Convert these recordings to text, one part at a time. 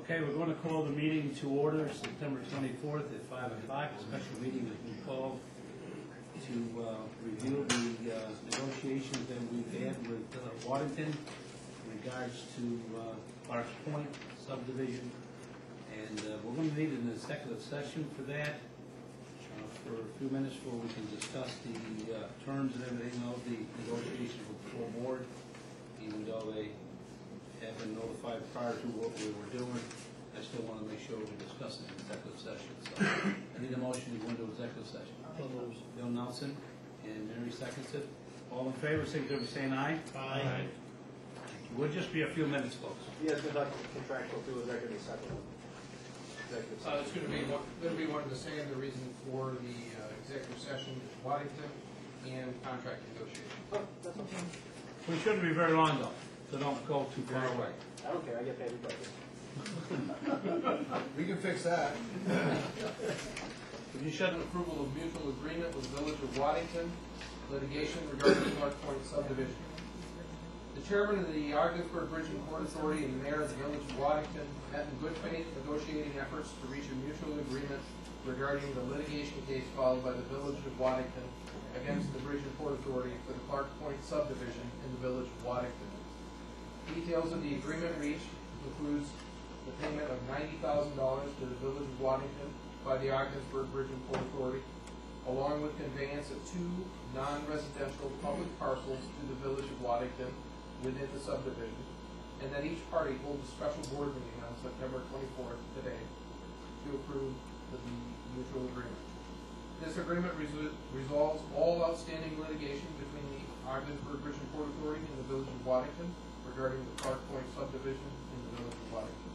Okay, we're going to call the meeting to order September 24th at 5 o'clock. A special meeting has been called to review the negotiations that we've had with Waddington in regards to Clark's Point subdivision. And we're going to need an executive session for that for a few minutes before we can discuss the terms and everything of the negotiations with the full board, even though they have been notified prior to what we were doing. I still want to make sure we discuss it in executive session. So I need a motion to go into executive session. Bill Nelson and Mary seconds it. All in favor, signify by saying aye. Aye. We'll just be a few minutes, folks. Yes, it's not contractual too, is there going to be a second one? It's going to be one of the same. The reason for the executive session is Waddington and contract negotiation. Oh, that's okay. We shouldn't be very long though, so don't go too far away. I don't care, I get paid regardless. We can fix that. Would you shut An approval of mutual agreement with the Village of Waddington, litigation regarding the Clark Point subdivision. The chairman of the Ogdensburg Bridge and Port Authority and the mayor of the Village of Waddington met in good faith negotiating efforts to reach a mutual agreement regarding the litigation case filed by the Village of Waddington against the Bridge and Port Authority for the Clark Point subdivision in the Village of Waddington. Details of the agreement reached includes the payment of $90,000 to the Village of Waddington by the Ogdensburg Bridge and Port Authority, along with conveyance of 2 non-residential public parcels to the Village of Waddington within the subdivision, and that each party holds a special board meeting on September 24th, today, to approve the mutual agreement. This agreement resolves all outstanding litigation between the Ogdensburg Bridge and Port Authority and the Village of Waddington regarding the Clark Point subdivision in the Village of Waddington.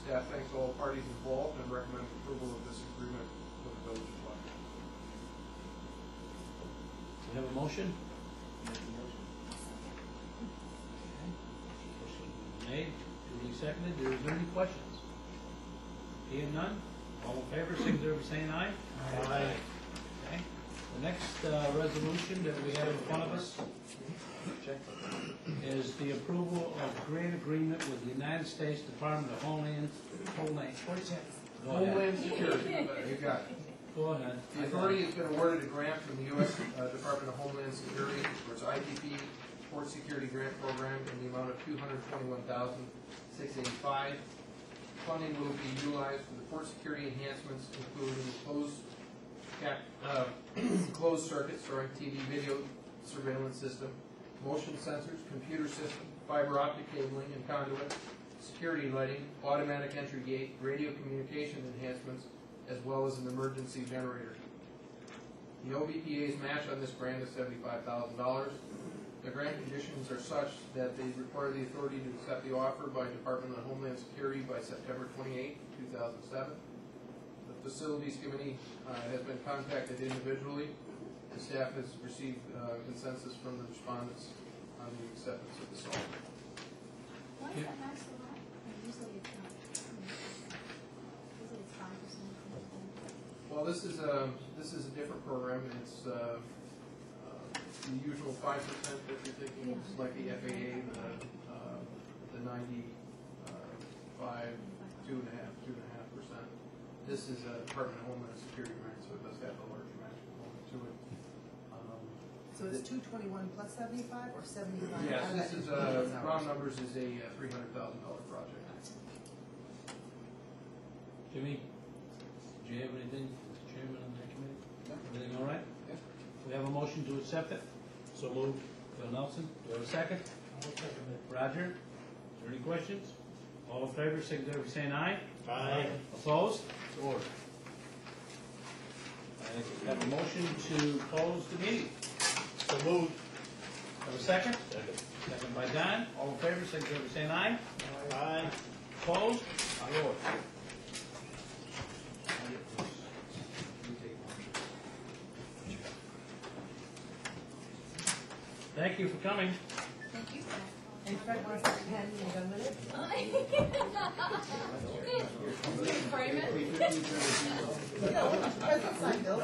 Staff thanks all parties involved and recommends approval of this agreement with the Village of Waddington. We have a motion? Made, duly seconded. There is any questions? Hearing none. All in favor, signify by saying aye. Aye. Okay. The next resolution that we have in front of us is the approval of grant agreement with the United States Department of Homeland Security. You got it. Go ahead. The authority has been awarded a grant from the U.S. Department of Homeland Security for its IPP Port Security Grant Program in the amount of $221,685. Funding will be utilized for the port security enhancements, including closed circuit, TV video surveillance system, motion sensors, computer system, fiber optic cabling and conduit, security lighting, automatic entry gate, radio communication enhancements, as well as an emergency generator. The OBPA's match on this grant is $75,000. The grant conditions are such that they require the authority to accept the offer by Department of Homeland Security by September 28, 2007. The Facilities Committee has been contacted individually. The staff has received consensus from the respondents on the acceptance of this offer. Why is that max so high? Usually it's not. Usually it's 5%. Well, this is a different program. It's the usual 5% that you're thinking, Yeah. it's like the FAA, the 95, 2.5%. This is a Department of Homeland Security grant, so it does have a larger match component to it. So it's 221 plus 75 or 75? Yes, this is round numbers is a $300,000 project. Jimmy, do you have anything, Mr. Chairman, on that committee? No. Everything all right? Yeah. We have a motion to accept it. So moved. Bill Nelson, do we have a second? Roger, is there any questions? All in favor, signify by saying aye. Aye. Opposed? It's ordered. I have a motion to close the meeting. So moved. Have a second? Second. Second by Don. All in favor, signify by saying aye. Aye. Opposed? Aye, ordered. Thank you for coming. Thank you. And Fred wants to pen and done with it? Frame it. No, Fred's not signed, Bill.